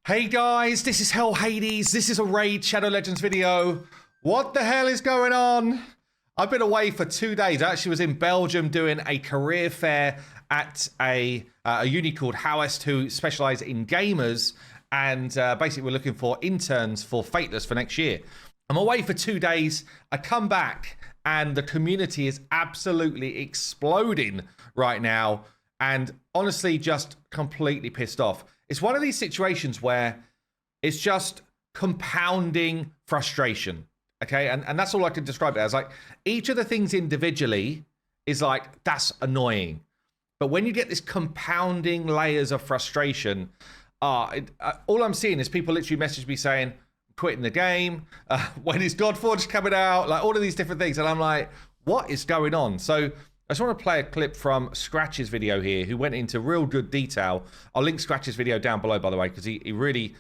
Hey guys, this is Hell Hades. This is a Raid Shadow Legends video. What the hell is going on? I've been away for 2 days. I actually was in Belgium doing a career fair at a uni called Howest who specialize in gamers, and basically we're looking for interns for Fateless for next year. I'm away for 2 days. I come back and the community is absolutely exploding right now, and honestly just completely pissed off. It's one of these situations where it's just compounding frustration, okay? And that's all I can describe it as. Like, each of the things individually is like, that's annoying. But when you get this compounding layers of frustration, all I'm seeing is people literally message me saying, quitting the game, when is Godforge coming out? Like, all of these different things. And I'm like, what is going on? So I just want to play a clip from Scratch's video here, who went into real good detail. I'll link Scratch's video down below, by the way, because he really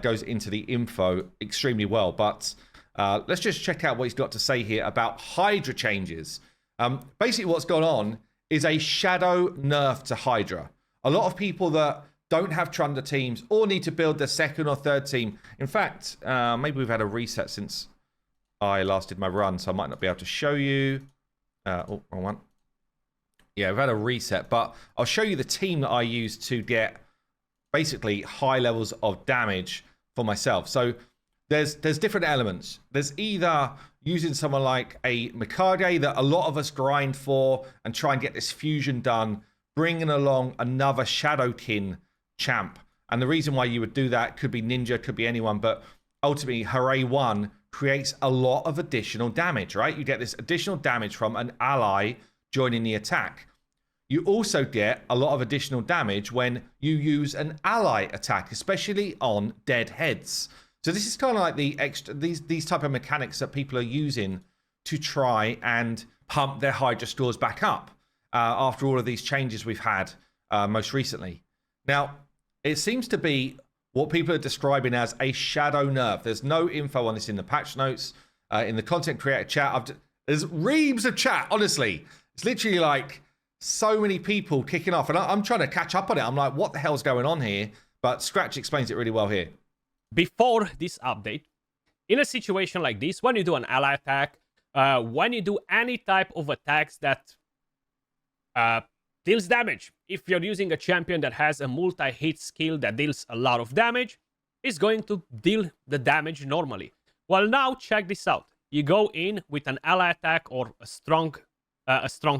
goes into the info extremely well. But let's just check out what he's got to say here about Hydra changes. Basically, what's gone on is a shadow nerf to Hydra. A lot of people that don't have Trunder teams or need to build their second or third team. In fact, maybe we've had a reset since I last did my run, so I might not be able to show you. Oh, wrong one. Yeah, we've had a reset, but I'll show you the team that I use to get basically high levels of damage for myself. So there's different elements. There's either using someone like a Mikage that a lot of us grind for and try and get this fusion done, bringing along another Shadowkin champ. And the reason why you would do that could be Ninja, could be anyone, but ultimately Hooray 1 creates a lot of additional damage, right? You get this additional damage from an ally joining the attack. You also get a lot of additional damage when you use an ally attack, especially on dead heads. So this is kind of like the extra these type of mechanics that people are using to try and pump their Hydra stores back up after all of these changes we've had most recently. Now, it seems to be what people are describing as a shadow nerf. There's no info on this in the patch notes, in the content creator chat. There's reams of chat, honestly. It's literally like so many people kicking off, and I'm trying to catch up on it. I'm like, what the hell's going on here? But Scratch explains it really well here. Before this update, in a situation like this, when you do an ally attack, when you do any type of attacks that deals damage, if you're using a champion that has a multi-hit skill that deals a lot of damage, it's going to deal the damage normally. Well, now check this out. You go in with an ally attack or a strong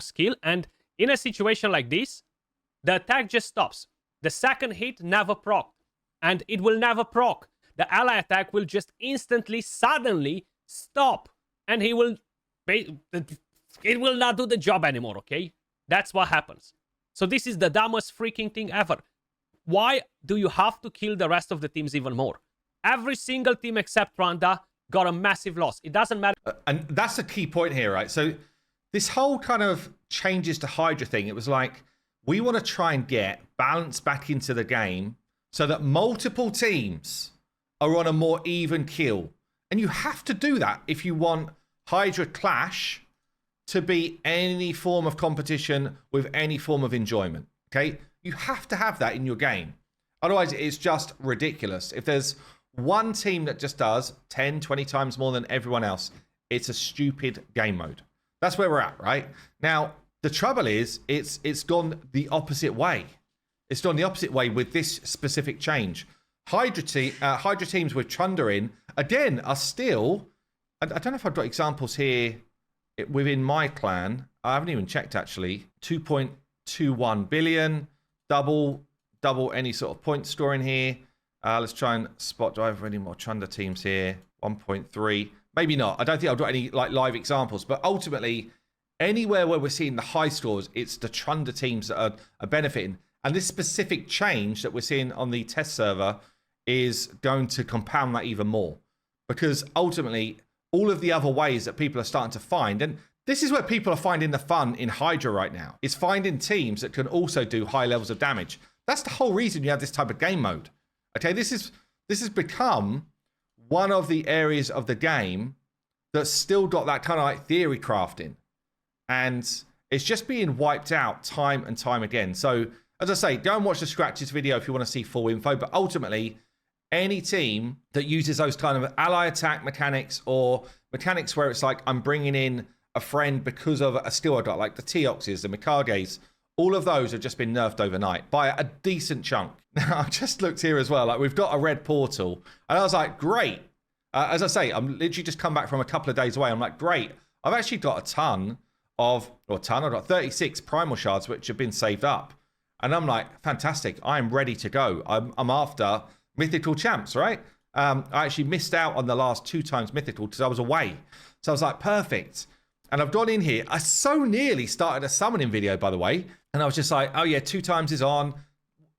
skill, and in a situation like this, the attack just stops. The second hit never proc, and it will never proc. The ally attack will just instantly, suddenly stop, and it will not do the job anymore, okay? That's what happens. So this is the dumbest freaking thing ever. Why do you have to kill the rest of the teams even more? Every single team except Rwanda got a massive loss. It doesn't matter. And that's a key point here, right? So this whole kind of changes to Hydra thing, it was like, we want to try and get balance back into the game so that multiple teams are on a more even kill. And you have to do that if you want Hydra Clash to be any form of competition with any form of enjoyment, okay? You have to have that in your game. Otherwise, it's just ridiculous. If there's one team that just does 10, 20 times more than everyone else, it's a stupid game mode. That's where we're at, right? Now, the trouble is, it's gone the opposite way. It's gone the opposite way with this specific change. Hydra teams with Trunder in, again, are still... I don't know if I've got examples here within my clan. I haven't even checked, actually. 2.21 billion, double any sort of point scoring here. Let's try and spot, do I have any more Trunder teams here? 1.3. Maybe not. I don't think I've got any like live examples, but ultimately, anywhere where we're seeing the high scores, it's the Trunder teams that are benefiting. And this specific change that we're seeing on the test server is going to compound that even more. Because ultimately, all of the other ways that people are starting to find, and this is where people are finding the fun in Hydra right now, is finding teams that can also do high levels of damage. That's the whole reason you have this type of game mode. Okay, this has become one of the areas of the game that's still got that kind of like theory crafting. And it's just being wiped out time and time again. So, as I say, go and watch the Scratches video if you want to see full info. But ultimately, any team that uses those kind of ally attack mechanics or mechanics where it's like I'm bringing in a friend because of a skill I got, like the Teoxes, the Mikages, all of those have just been nerfed overnight by a decent chunk. Now, I just looked here as well. Like, we've got a red portal. And I was like, great. As I say, I'm literally just come back from a couple of days away. I'm like, great. I've actually got I've got 36 primal shards, which have been saved up. And I'm like, fantastic. I'm ready to go. I'm after mythical champs, right? I actually missed out on the last 2 times mythical because I was away. So I was like, perfect. And I've gone in here. I so nearly started a summoning video, by the way. And I was just like, oh yeah, 2 times is on.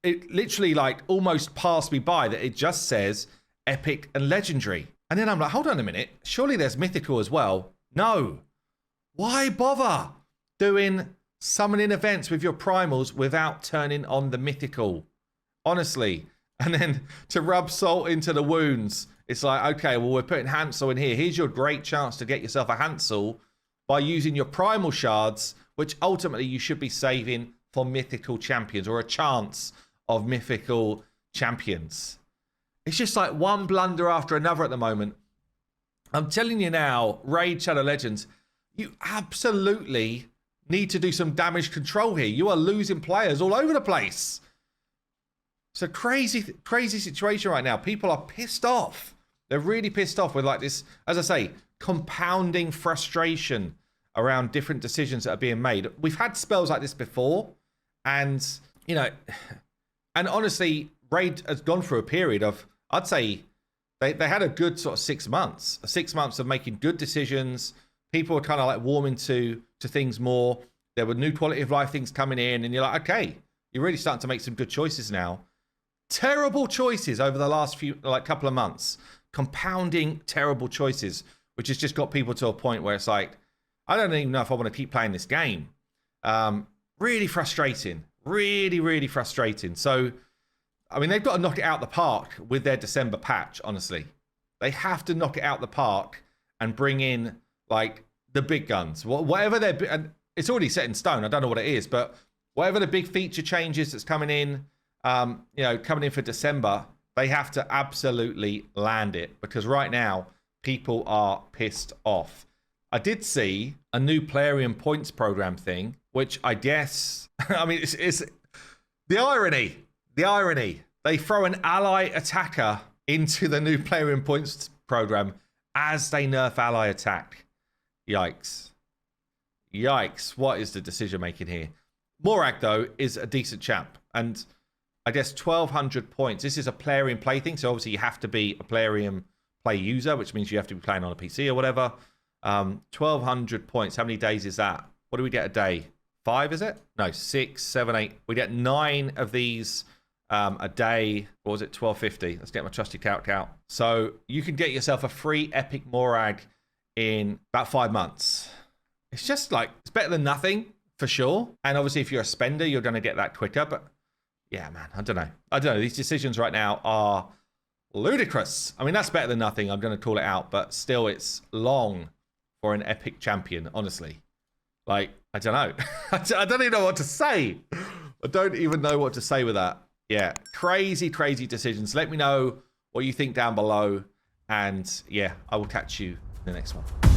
It literally like almost passed me by that it just says epic and legendary. And then I'm like, hold on a minute. Surely there's mythical as well. No. Why bother doing summoning events with your primals without turning on the mythical? Honestly. And then to rub salt into the wounds, it's like, okay, well, we're putting Hansel in here. Here's your great chance to get yourself a Hansel by using your primal shards, which ultimately you should be saving for mythical champions or a chance of mythical champions. It's just like one blunder after another at the moment. I'm telling you now, Raid Shadow Legends, you absolutely need to do some damage control here. You are losing players all over the place. It's a crazy situation right now. People are pissed off. They're really pissed off with like this, as I say, compounding frustration around different decisions that are being made. We've had spells like this before, and, you know, and honestly, Raid has gone through a period of, I'd say, they had a good sort of 6 months. 6 months of making good decisions. People were kind of like warming to things more. There were new quality of life things coming in, and you're like, okay, you're really starting to make some good choices now. Terrible choices over the last couple of months. Compounding terrible choices, which has just got people to a point where it's like, I don't even know if I want to keep playing this game. Really frustrating. Really frustrating. So, I mean, they've got to knock it out the park with their December patch, honestly. They have to knock it out the park and bring in, like, the big guns. Whatever and it's already set in stone. I don't know what it is, but whatever the big feature changes that's coming in, coming in for December, they have to absolutely land it, because right now, people are pissed off. I did see a new PLARIUM points program thing, which I guess, I mean, it's the irony. They throw an ally attacker into the new PLARIUM points program as they nerf ally attack. Yikes. What is the decision making here? Morag, though, is a decent champ. And I guess 1,200 points. This is a PLARIUM play thing. So obviously you have to be a PLARIUM play user, which means you have to be playing on a PC or whatever. 1,200 points. How many days is that? What do we get a day? 5, is it? No, 6, 7, 8. We get 9 of these a day. What was it? 1250. Let's get my trusty calc out. So you can get yourself a free epic Morag in about 5 months. It's just like, it's better than nothing for sure. And obviously if you're a spender, you're going to get that quicker. But yeah, man, I don't know. These decisions right now are ludicrous. I mean, that's better than nothing. I'm going to call it out. But still, it's long for an epic champion, honestly. Like, I don't know. I don't even know what to say. I don't even know what to say with that. Yeah, crazy decisions. Let me know what you think down below. And yeah, I will catch you in the next one.